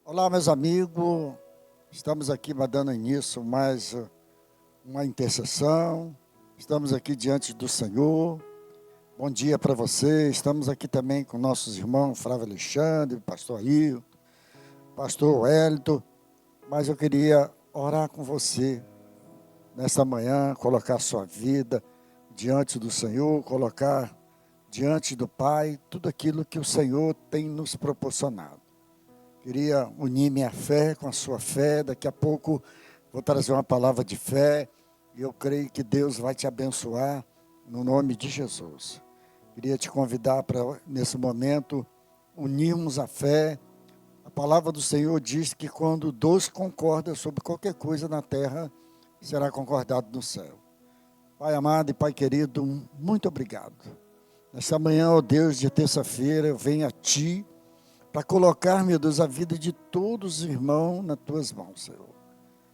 Olá, meus amigos. Estamos aqui dando início mais uma intercessão. Estamos aqui diante do Senhor. Bom dia para você. Estamos aqui também com nossos irmãos Flávio Alexandre, Pastor Rio, Pastor Wellington. Mas eu queria orar com você nesta manhã, colocar sua vida diante do Senhor, colocar diante do Pai tudo aquilo que o Senhor tem nos proporcionado. Queria unir minha fé com a sua fé. Daqui a pouco vou trazer uma palavra de fé. E eu creio que Deus vai te abençoar no nome de Jesus. Queria te convidar para, nesse momento, unirmos a fé. A palavra do Senhor diz que quando dois concordam sobre qualquer coisa na terra, será concordado no céu. Pai amado e Pai querido, muito obrigado. Nesta manhã, ó Deus, de terça-feira, eu venho a Ti para colocar, meu Deus, a vida de todos os irmãos nas Tuas mãos, Senhor.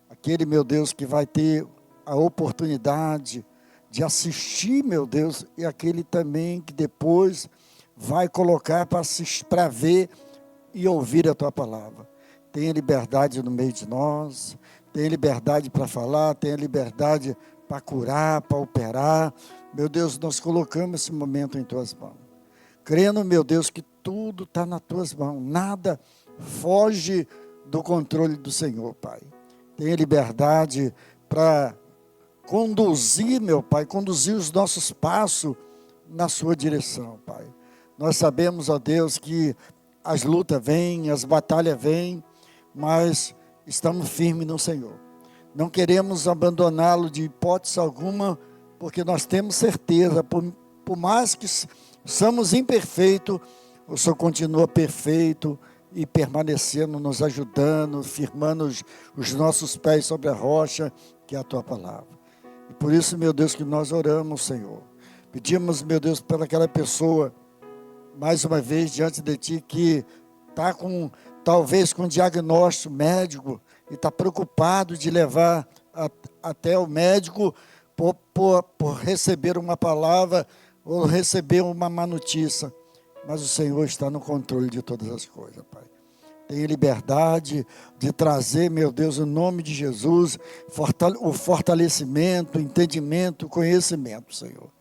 Aquele, meu Deus, que vai ter a oportunidade de assistir, meu Deus, e aquele também que depois vai colocar para ver e ouvir a Tua palavra. Tenha liberdade no meio de nós, tenha liberdade para falar, tenha liberdade para curar, para operar. Meu Deus, nós colocamos esse momento em Tuas mãos. Crendo, meu Deus, que tudo está nas Tuas mãos. Nada foge do controle do Senhor, Pai. Tenha liberdade para conduzir, meu Pai, conduzir os nossos passos na Sua direção, Pai. Nós sabemos, ó Deus, que as lutas vêm, as batalhas vêm, mas estamos firmes no Senhor. Não queremos abandoná-lo de hipótese alguma, porque nós temos certeza, por mais que somos imperfeitos, o Senhor continua perfeito e permanecendo, nos ajudando, firmando os nossos pés sobre a rocha, que é a Tua palavra. E por isso, meu Deus, que nós oramos, Senhor. Pedimos, meu Deus, para aquela pessoa, mais uma vez, diante de Ti, que está talvez com um diagnóstico médico e está preocupado de levar até o médico por receber uma palavra ou receber uma má notícia, mas o Senhor está no controle de todas as coisas, Pai. Tenha liberdade de trazer, meu Deus, em nome de Jesus, o fortalecimento, o entendimento, o conhecimento, Senhor.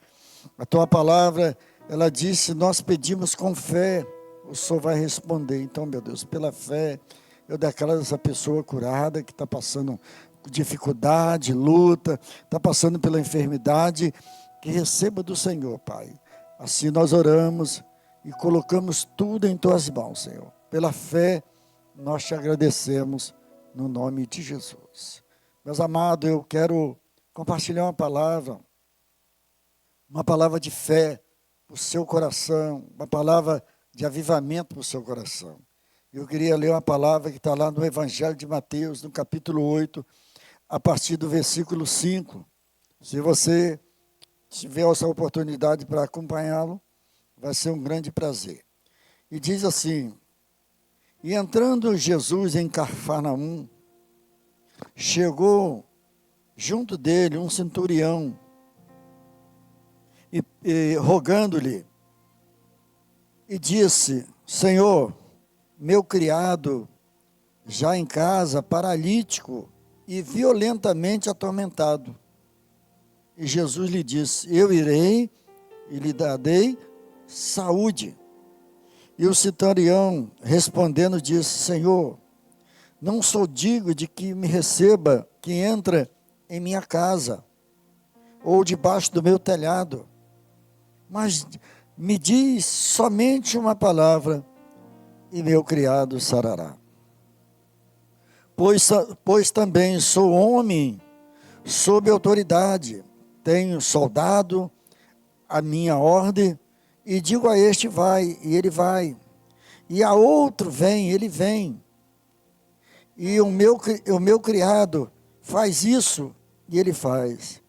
A Tua palavra, ela disse, nós pedimos com fé, o Senhor vai responder. Então, meu Deus, pela fé, eu declaro essa pessoa curada, que está passando dificuldade, luta, está passando pela enfermidade, que receba do Senhor, Pai. Assim nós oramos e colocamos tudo em Tuas mãos, Senhor. Pela fé, nós Te agradecemos no nome de Jesus. Meus amados, eu quero compartilhar uma palavra de fé para o seu coração, uma palavra de avivamento para o seu coração. Eu queria ler uma palavra que está lá no Evangelho de Mateus, no capítulo 8, a partir do versículo 5. Se você tiver essa oportunidade para acompanhá-lo, vai ser um grande prazer. E diz assim: e entrando Jesus em Cafarnaum, chegou junto dele um centurião, e rogando-lhe, e disse: Senhor, meu criado, já em casa, paralítico e violentamente atormentado. E Jesus lhe disse: eu irei e lhe darei saúde. E o centurião, respondendo, disse: Senhor, não sou digno de que me receba, que entra em minha casa, ou debaixo do meu telhado, mas me diz somente uma palavra, e meu criado sarará. Pois também sou homem sob autoridade, tenho soldado a minha ordem, e digo a este vai, e ele vai, e a outro vem, ele vem, e o meu criado faz isso, e ele faz.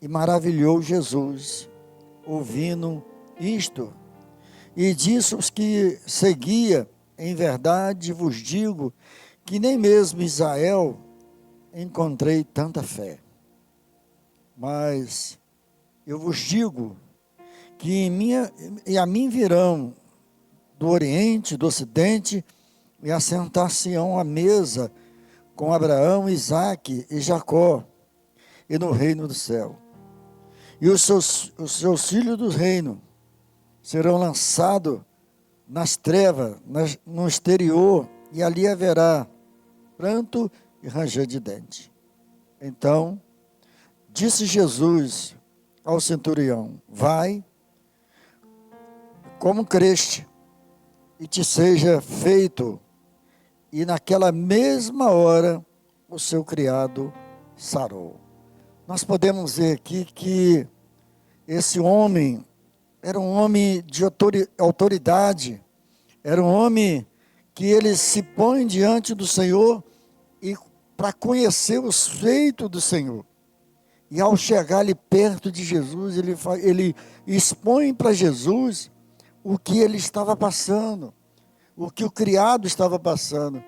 E maravilhou Jesus, ouvindo isto, e disse os que seguia: em verdade vos digo, que nem mesmo em Israel encontrei tanta fé. Mas eu vos digo que a mim virão do Oriente, do Ocidente, e assentar-se-ão à mesa com Abraão, Isaque e Jacó, e no reino do céu. E os seus filhos do reino serão lançados nas trevas, no exterior, e ali haverá pranto e ranger de dente. Então, disse Jesus ao centurião: vai, como creste, e te seja feito. E naquela mesma hora, o seu criado sarou. Nós podemos ver aqui que esse homem era um homem de autoridade, era um homem que ele se põe diante do Senhor e para conhecer os feitos do Senhor. E ao chegar ali perto de Jesus, ele expõe para Jesus o que ele estava passando, o que o criado estava passando.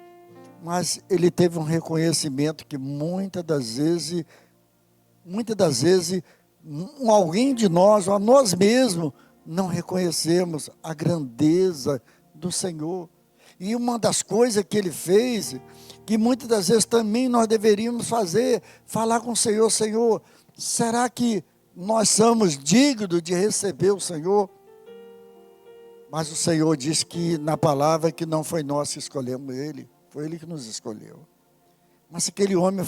Mas ele teve um reconhecimento que muitas das vezes, alguém de nós, ou nós mesmos, não reconhecemos a grandeza do Senhor. E uma das coisas que ele fez, que muitas das vezes também nós deveríamos fazer, falar com o Senhor: Senhor, será que nós somos dignos de receber o Senhor? Mas o Senhor diz que na palavra que não foi nós que escolhemos ele, foi ele que nos escolheu. Mas aquele homem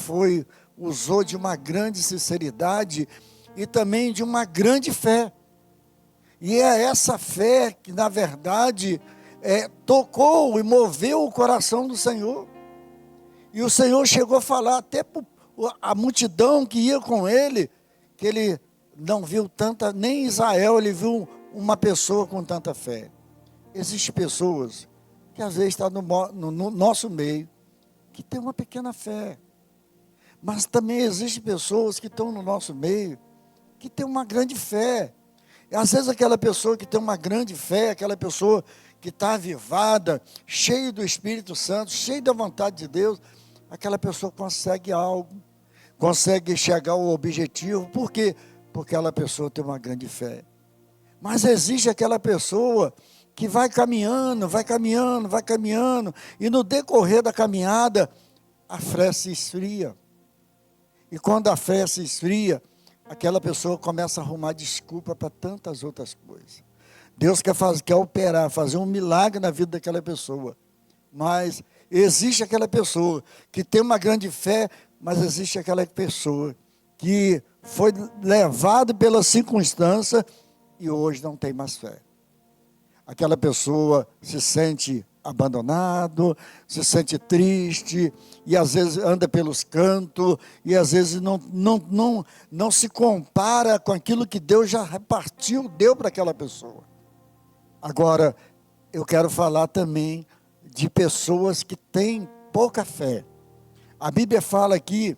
usou de uma grande sinceridade e também de uma grande fé. E é essa fé que, na verdade, tocou e moveu o coração do Senhor. E o Senhor chegou a falar até para a multidão que ia com ele, que ele não viu tanta, nem em Israel ele viu uma pessoa com tanta fé. Existem pessoas que às vezes estão no nosso meio, que tem uma pequena fé. Mas também existem pessoas que estão no nosso meio, que tem uma grande fé. E às vezes aquela pessoa que tem uma grande fé, aquela pessoa que está avivada, cheia do Espírito Santo, cheia da vontade de Deus, aquela pessoa consegue algo, consegue chegar ao objetivo. Por quê? Porque aquela pessoa tem uma grande fé. Mas existe aquela pessoa que vai caminhando, e no decorrer da caminhada, a fé se esfria. E quando a fé se esfria, aquela pessoa começa a arrumar desculpa para tantas outras coisas. Deus quer operar, fazer um milagre na vida daquela pessoa. Mas existe aquela pessoa que tem uma grande fé, mas existe aquela pessoa que foi levada pela circunstância e hoje não tem mais fé. Aquela pessoa se sente abandonado, se sente triste, e às vezes anda pelos cantos, e às vezes não se compara com aquilo que Deus já repartiu, deu para aquela pessoa. Agora, eu quero falar também de pessoas que têm pouca fé. A Bíblia fala aqui,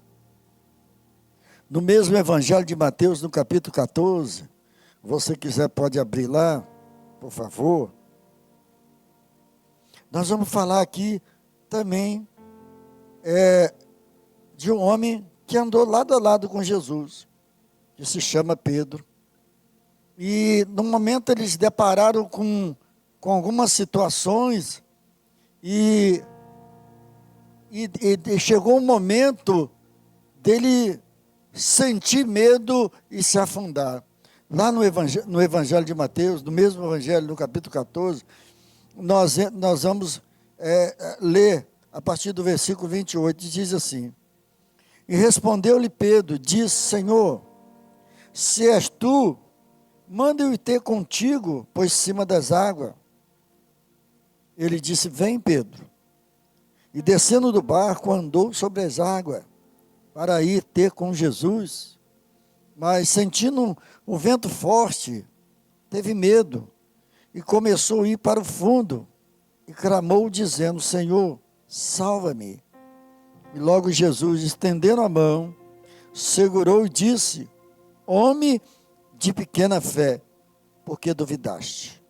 no mesmo Evangelho de Mateus, no capítulo 14, você quiser pode abrir lá, por favor. Nós vamos falar aqui também de um homem que andou lado a lado com Jesus, que se chama Pedro. E no momento eles se depararam com algumas situações e chegou um momento dele sentir medo e se afundar. Lá no Evangelho de Mateus, no mesmo Evangelho, no capítulo 14, nós vamos ler a partir do versículo 28, diz assim: e respondeu-lhe Pedro, disse: Senhor, se és tu, manda-eu ir ter contigo, pois cima das águas. Ele disse: vem, Pedro. E descendo do barco, andou sobre as águas, para ir ter com Jesus. Mas sentindo um vento forte, teve medo, e começou a ir para o fundo, e clamou dizendo: Senhor, salva-me. E logo Jesus, estendendo a mão, segurou e disse: homem de pequena fé, por que duvidaste?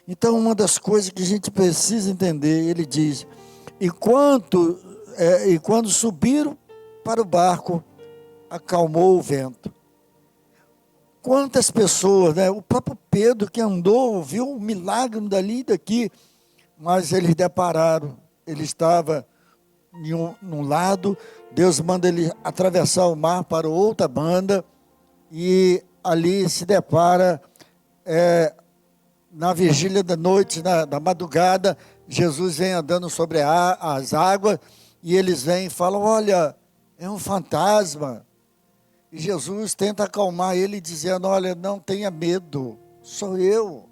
Então, uma das coisas que a gente precisa entender, ele diz: e quando subiram para o barco, acalmou o vento. Quantas pessoas, o próprio Pedro que andou, viu um milagre dali e daqui, mas eles depararam, ele estava num lado, Deus manda ele atravessar o mar para outra banda, e ali se depara, na vigília da noite, da madrugada, Jesus vem andando sobre as águas, e eles vêm e falam, olha, é um fantasma. E Jesus tenta acalmar ele, dizendo, olha, não tenha medo, sou eu,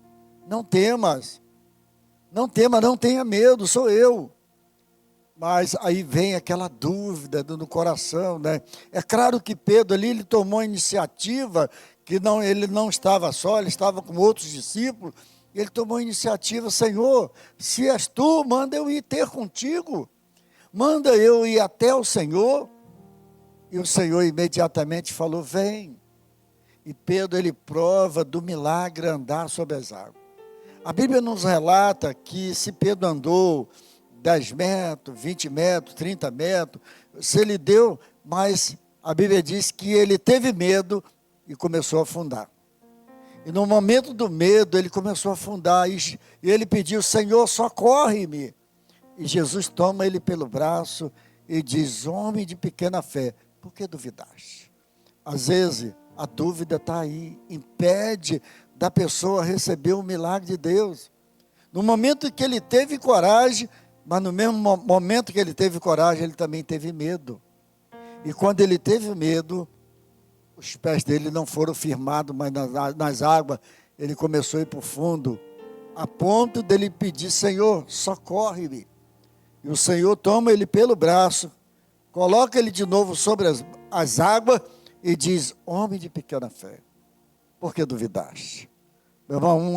não temas, não tenha medo, sou eu. Mas aí vem aquela dúvida no coração, né? É claro que Pedro ali, ele tomou a iniciativa, que não, ele não estava só, ele estava com outros discípulos, e ele tomou a iniciativa, Senhor, se és tu, manda eu ir ter contigo, manda eu ir até o Senhor. E o Senhor imediatamente falou, vem. E Pedro, ele prova do milagre andar sobre as águas. A Bíblia nos relata que se Pedro andou 10 metros, 20 metros, 30 metros, se ele deu, mas a Bíblia diz que ele teve medo e começou a afundar. E no momento do medo, ele começou a afundar, e ele pediu, Senhor, socorre-me. E Jesus toma ele pelo braço e diz, homem de pequena fé, por que duvidaste? Às vezes, a dúvida está aí, impede da pessoa receber o milagre de Deus. No momento que ele teve coragem, mas no mesmo momento que ele teve coragem, ele também teve medo. E quando ele teve medo, os pés dele não foram firmados mais nas águas, ele começou a ir para o fundo, a ponto dele pedir, Senhor, socorre-me. E o Senhor toma ele pelo braço, coloca ele de novo sobre as águas e diz, homem de pequena fé, por que duvidaste? Meu irmão,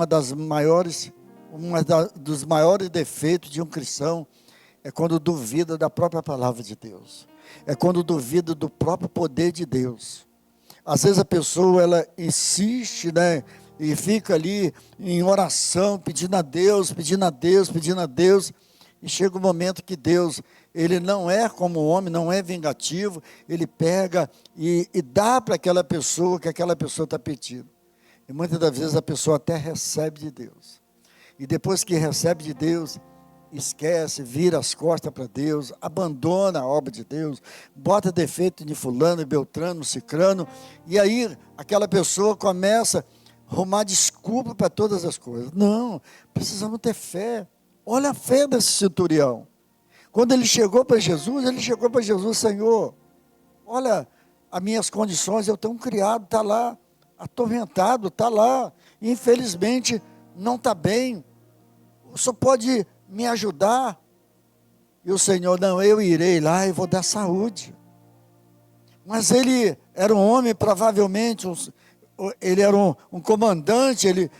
dos maiores defeitos de um cristão é quando duvida da própria palavra de Deus. É quando duvida do próprio poder de Deus. Às vezes a pessoa, ela insiste, né? E fica ali em oração, pedindo a Deus, pedindo a Deus, pedindo a Deus. E chega um momento que Deus, ele não é como o homem, não é vingativo. Ele pega e dá para aquela pessoa que aquela pessoa está pedindo. E muitas das vezes a pessoa até recebe de Deus. E depois que recebe de Deus, esquece, vira as costas para Deus, abandona a obra de Deus, bota defeito de fulano, beltrano, cicrano, e aí aquela pessoa começa a arrumar desculpa para todas as coisas. Não, precisamos ter fé. Olha a fé desse centurião. Quando ele chegou para Jesus, Senhor, olha as minhas condições, eu tenho um criado, está lá, atormentado, está lá, infelizmente não está bem, o senhor pode me ajudar? E o Senhor, não, eu irei lá e vou dar saúde. Mas ele era um homem, provavelmente, ele era um comandante, ele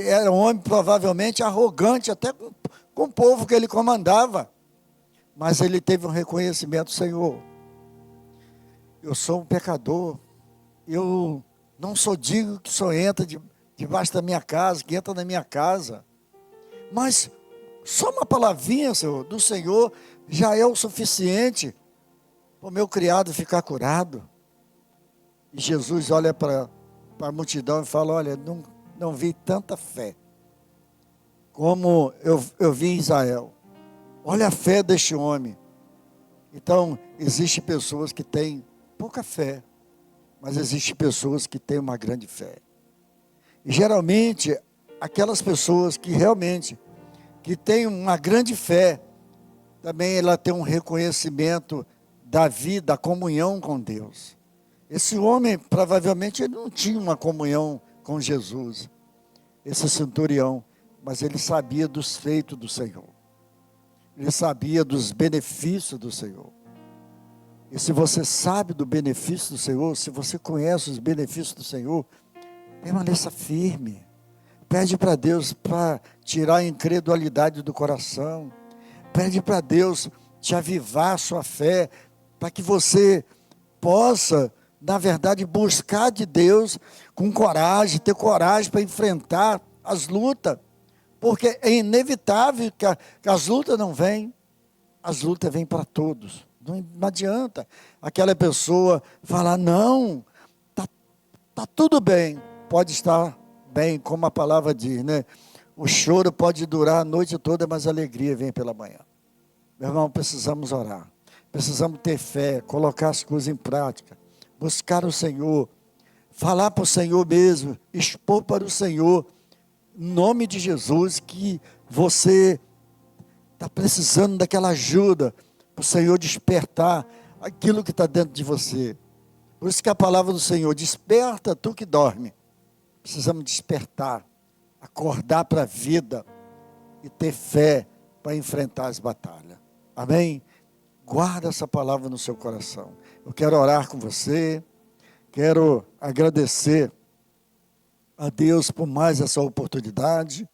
era um homem provavelmente arrogante, até com o povo que ele comandava. Mas ele teve um reconhecimento, Senhor, eu sou um pecador, eu não sou digno que o Senhor entra debaixo da minha casa, que entra na minha casa. Mas só uma palavrinha, Senhor, do Senhor já é o suficiente para o meu criado ficar curado. E Jesus olha para a multidão e fala, olha, não vi tanta fé como eu vi em Israel. Olha a fé deste homem. Então, existem pessoas que têm pouca fé, mas existem pessoas que têm uma grande fé. E geralmente, aquelas pessoas que realmente que têm uma grande fé, também ela tem um reconhecimento da vida, da comunhão com Deus. Esse homem, provavelmente, ele não tinha uma comunhão com Jesus, esse centurião, mas ele sabia dos feitos do Senhor. Ele sabia dos benefícios do Senhor. E se você sabe do benefício do Senhor, se você conhece os benefícios do Senhor, permaneça firme. Pede para Deus para tirar a incredulidade do coração. Pede para Deus te avivar a sua fé, para que você possa, na verdade, buscar de Deus com coragem, ter coragem para enfrentar as lutas. Porque é inevitável que as lutas não vêm. As lutas vêm para todos. Não adianta aquela pessoa falar, não, tá tudo bem. Pode estar bem, como a palavra diz, né? O choro pode durar a noite toda, mas a alegria vem pela manhã. Meu irmão, precisamos orar. Precisamos ter fé, colocar as coisas em prática, buscar o Senhor, falar para o Senhor mesmo, expor para o Senhor, em nome de Jesus, que você está precisando daquela ajuda, para o Senhor despertar aquilo que está dentro de você. Por isso que a palavra do Senhor, desperta tu que dorme. Precisamos despertar, acordar para a vida e ter fé para enfrentar as batalhas. Amém? Guarda essa palavra no seu coração. Eu quero orar com você, quero agradecer a Deus por mais essa oportunidade,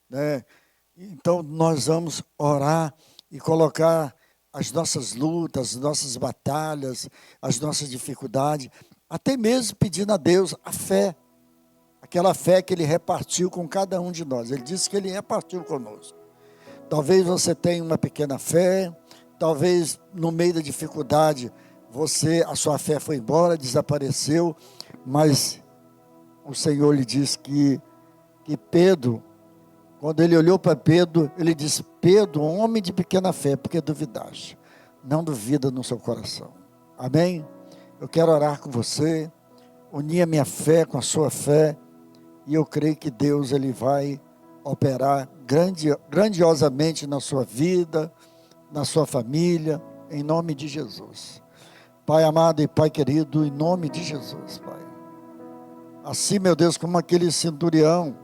né? Então nós vamos orar e colocar as nossas lutas, as nossas batalhas, as nossas dificuldades, até mesmo pedindo a Deus a fé, aquela fé que Ele repartiu com cada um de nós. Ele disse que Ele repartiu conosco. Talvez você tenha uma pequena fé, talvez no meio da dificuldade a sua fé foi embora, desapareceu, mas o Senhor lhe disse que Pedro, quando ele olhou para Pedro, ele disse: Pedro, homem de pequena fé, porque duvidaste? Não duvida no seu coração. Amém? Eu quero orar com você, unir a minha fé com a sua fé, e eu creio que Deus ele vai operar grandiosamente na sua vida, na sua família, em nome de Jesus. Pai amado e Pai querido, em nome de Jesus, Pai. Assim, meu Deus, como aquele centurião,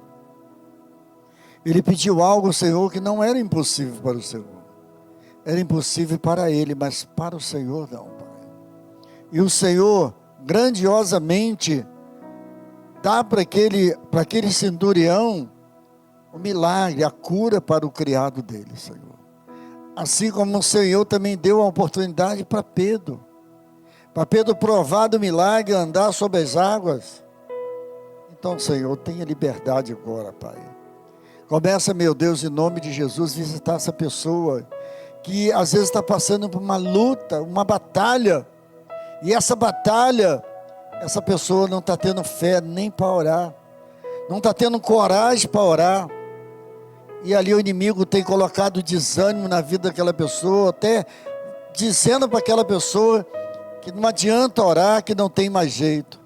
ele pediu algo ao Senhor que não era impossível para o Senhor. Era impossível para ele, mas para o Senhor não, Pai. E o Senhor, grandiosamente, dá para aquele centurião o milagre, a cura para o criado dele, Senhor. Assim como o Senhor também deu a oportunidade para Pedro provar do milagre, andar sobre as águas. Então, Senhor, tenha liberdade agora, Pai. Começa, meu Deus, em nome de Jesus, visitar essa pessoa que às vezes está passando por uma luta, uma batalha, e essa batalha, essa pessoa não está tendo fé nem para orar, não está tendo coragem para orar, e ali o inimigo tem colocado desânimo na vida daquela pessoa, até dizendo para aquela pessoa que não adianta orar, que não tem mais jeito.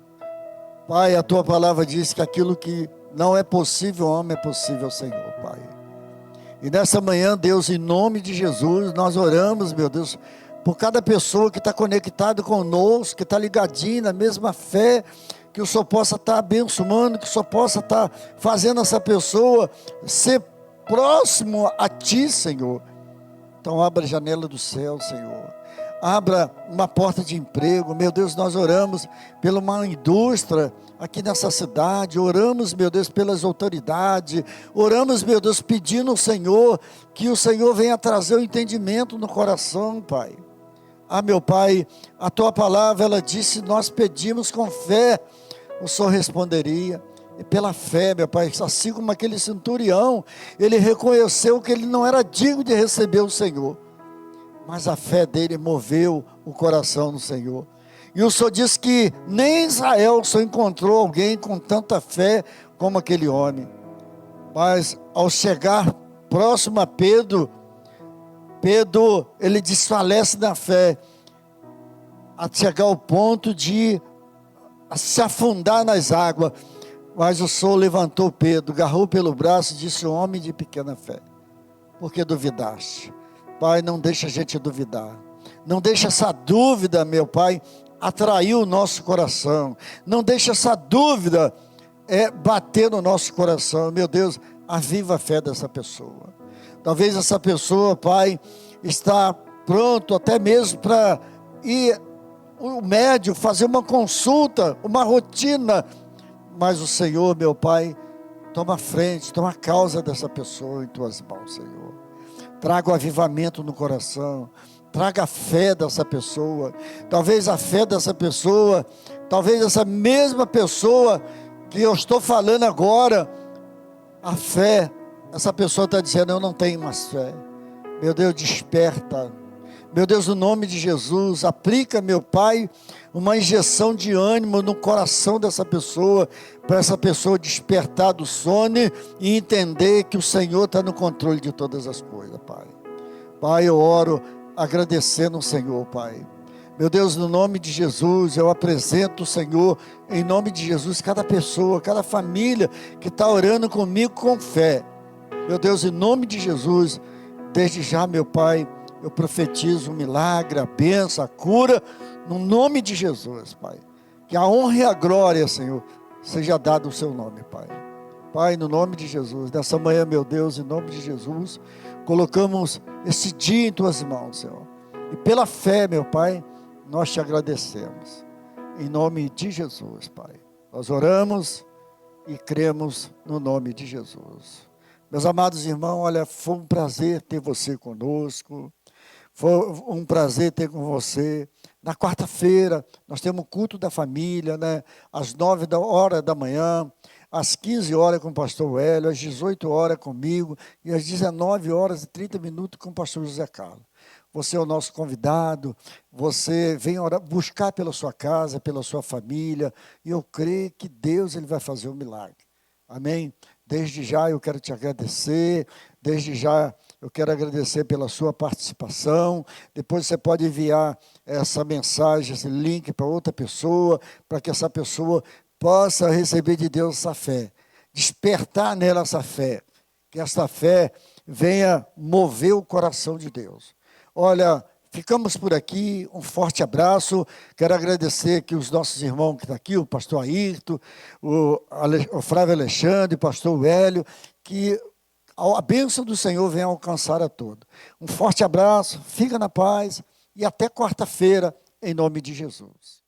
Pai, a tua palavra diz que aquilo que não é possível ao homem é possível ao Senhor, Pai. E nessa manhã, Deus, em nome de Jesus, nós oramos, meu Deus, por cada pessoa que está conectada conosco, que está ligadinha na mesma fé, que o Senhor possa estar abençoando, que o Senhor possa estar fazendo essa pessoa ser próximo a Ti, Senhor. Então abra a janela do céu, Senhor. Abra uma porta de emprego. Meu Deus, nós oramos pela uma indústria aqui nessa cidade. Oramos, meu Deus, pelas autoridades. Oramos, meu Deus, pedindo ao Senhor que o Senhor venha trazer o entendimento no coração, Pai. Ah, meu Pai, a Tua palavra, ela disse, nós pedimos com fé, o Senhor responderia. E pela fé, meu Pai, assim como aquele centurião, ele reconheceu que ele não era digno de receber o Senhor, mas a fé dele moveu o coração do Senhor. E o Senhor disse que nem em Israel o Senhor encontrou alguém com tanta fé como aquele homem. Mas ao chegar próximo a Pedro, ele desfalece na fé, a chegar ao ponto de se afundar nas águas. Mas o Senhor levantou Pedro, agarrou pelo braço e disse: homem de pequena fé, por que duvidaste? Pai, não deixa a gente duvidar. Não deixa essa dúvida, meu Pai, atrair o nosso coração. Não deixa essa dúvida bater no nosso coração. Meu Deus, aviva a fé dessa pessoa. Talvez essa pessoa, Pai, está pronto até mesmo para ir ao médico, fazer uma consulta, uma rotina. Mas o Senhor, meu Pai, toma frente, toma causa dessa pessoa em Tuas mãos, Senhor. Traga o avivamento no coração, traga a fé dessa pessoa. Talvez a fé dessa pessoa, talvez essa mesma pessoa que eu estou falando agora, a fé, essa pessoa está dizendo: eu não tenho mais fé. Meu Deus, desperta. Meu Deus, no nome de Jesus, aplica, meu Pai, uma injeção de ânimo no coração dessa pessoa, para essa pessoa despertar do sono e entender que o Senhor está no controle de todas as coisas, Pai. Pai, eu oro agradecendo o Senhor, Pai. Meu Deus, no nome de Jesus, eu apresento o Senhor, em nome de Jesus, cada pessoa, cada família que está orando comigo com fé. Meu Deus, em nome de Jesus, desde já, meu Pai, eu profetizo um milagre, a bênção, a cura, no nome de Jesus, Pai. Que a honra e a glória, Senhor, seja dado ao seu nome, Pai. Pai, no nome de Jesus, nessa manhã, meu Deus, em nome de Jesus, colocamos esse dia em tuas mãos, Senhor. E pela fé, meu Pai, nós te agradecemos. Em nome de Jesus, Pai. Nós oramos e cremos no nome de Jesus. Meus amados irmãos, olha, foi um prazer ter você conosco. Foi um prazer ter com você. Na quarta-feira, nós temos o culto da família, né? Às 9 horas da manhã, às 15 horas com o pastor Hélio, às 18 horas comigo, e às 19 horas e 30 minutos com o pastor José Carlos. Você é o nosso convidado, você vem orar, buscar pela sua casa, pela sua família, e eu creio que Deus ele vai fazer um milagre. Amém? Desde já eu quero te agradecer, desde já eu quero agradecer pela sua participação. Depois você pode enviar essa mensagem, esse link para outra pessoa, para que essa pessoa possa receber de Deus essa fé, despertar nela essa fé, que essa fé venha mover o coração de Deus. Olha, ficamos por aqui, um forte abraço, quero agradecer aqui os nossos irmãos que estão aqui, o pastor Ayrton, o Flávio Alexandre, o pastor Hélio, que a bênção do Senhor venha alcançar a todos. Um forte abraço, fica na paz e até quarta-feira, em nome de Jesus.